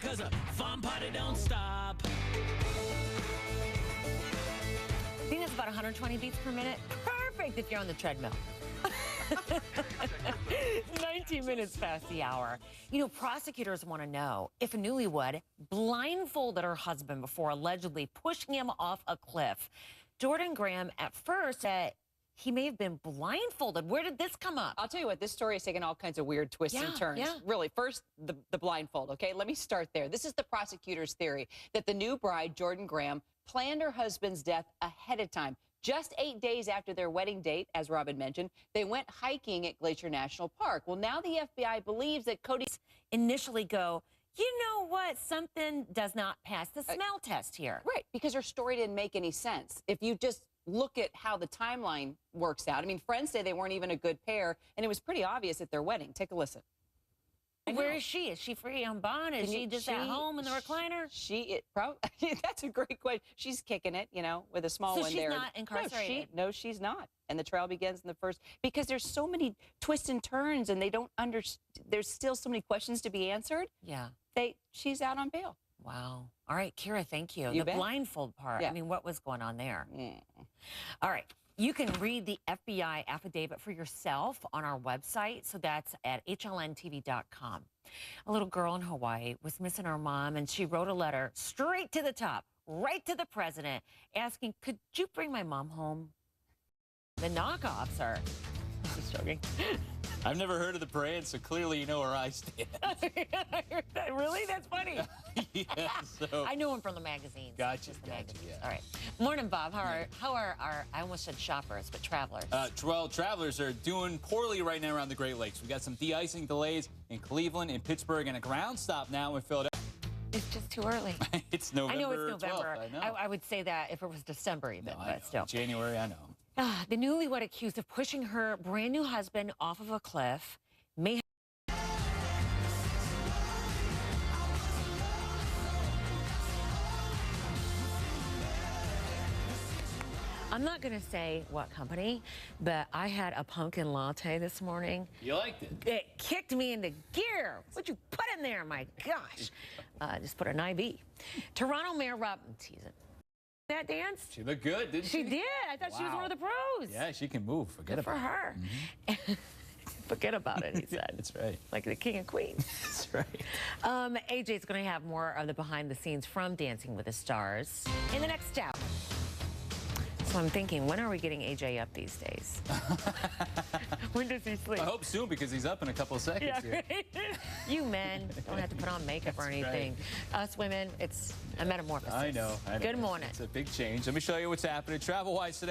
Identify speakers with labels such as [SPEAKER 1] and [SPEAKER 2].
[SPEAKER 1] 'cause a fun party don't stop.
[SPEAKER 2] I think that's about 120 beats per minute. Perfect if you're on the treadmill. 19 minutes past the hour. You know, prosecutors want to know if a newlywed blindfolded her husband before allegedly pushing him off a cliff. Jordan Graham at first said he may have been blindfolded. Where did this come up?
[SPEAKER 3] I'll tell you what, this story is taking all kinds of weird twists and turns. Really, first, the blindfold, okay? Let me start there. This is the prosecutor's theory that the new bride, Jordan Graham, planned her husband's death ahead of time. Just 8 days after their wedding date, as Robin mentioned, they went hiking at Glacier National Park. Well, now the FBI believes that Cody's
[SPEAKER 2] initially go, you know what, something does not pass the smell test here.
[SPEAKER 3] Right, because her story didn't make any sense. If you just look at how the timeline works out. I mean, friends say they weren't even a good pair, and it was pretty obvious at their wedding. Take a listen.
[SPEAKER 2] Where is she? Is she free on bond? Is she just at home in the recliner?
[SPEAKER 3] That's a great question. She's kicking it, you know, with a small one there.
[SPEAKER 2] So she's not incarcerated?
[SPEAKER 3] No, she's not. And the trial begins in the first, because there's so many twists and turns, and they don't understand. There's still so many questions to be answered.
[SPEAKER 2] Yeah.
[SPEAKER 3] She's out on bail.
[SPEAKER 2] Wow. All right, Kira, thank you.
[SPEAKER 3] You
[SPEAKER 2] the
[SPEAKER 3] bet.
[SPEAKER 2] blindfold part.
[SPEAKER 3] Yeah.
[SPEAKER 2] I mean, what was going on there? All right. You can read the FBI affidavit for yourself on our website. So that's at hlntv.com. A little girl in Hawaii was missing her mom, and she wrote a letter straight to the top, right to the president, asking, could you bring my mom home? The knockoffs are... Just joking.
[SPEAKER 4] I've never heard of the parade, so clearly you know where I stand.
[SPEAKER 2] Really? That's funny.
[SPEAKER 4] Yeah, so...
[SPEAKER 2] I know him from the magazines.
[SPEAKER 4] Gotcha,
[SPEAKER 2] Just the
[SPEAKER 4] gotcha,
[SPEAKER 2] magazines.
[SPEAKER 4] yeah.
[SPEAKER 2] All right. Morning, Bob. How are our, I almost said shoppers, but travelers?
[SPEAKER 4] Well, travelers are doing poorly right now around the Great Lakes. We got some de-icing delays in Cleveland and Pittsburgh, and a ground stop now in Philadelphia.
[SPEAKER 2] It's just too early.
[SPEAKER 4] It's November.
[SPEAKER 2] I know it's November.
[SPEAKER 4] 12th, I know.
[SPEAKER 2] I would say that if it was December even,
[SPEAKER 4] No,
[SPEAKER 2] but still.
[SPEAKER 4] January, I know.
[SPEAKER 2] The newlywed accused of pushing her brand new husband off of a cliff may I'm not going to say what company, but I had a pumpkin latte this morning.
[SPEAKER 4] You liked it?
[SPEAKER 2] It kicked me into gear. What'd you put in there? My gosh. Just put an IV. Toronto Mayor Rob, teasing. That dance?
[SPEAKER 4] She looked good, didn't she?
[SPEAKER 2] She did. I thought she was one of the pros.
[SPEAKER 4] Yeah, she can move. Forget
[SPEAKER 2] Good for
[SPEAKER 4] about
[SPEAKER 2] her.
[SPEAKER 4] it.
[SPEAKER 2] Forget about it, he said.
[SPEAKER 4] That's right.
[SPEAKER 2] Like the king and queen.
[SPEAKER 4] That's right.
[SPEAKER 2] AJ's going to have more of the behind the scenes from Dancing with the Stars in the next hour. So I'm thinking, when are we getting AJ up these days? When does he sleep?
[SPEAKER 4] I hope soon, because he's up in a couple of seconds here.
[SPEAKER 2] Right? You men don't have to put on makeup or anything.
[SPEAKER 4] Right.
[SPEAKER 2] Us women, it's a metamorphosis.
[SPEAKER 4] I know.
[SPEAKER 2] Good morning.
[SPEAKER 4] It's a big change. Let me show you what's happening travel-wise today.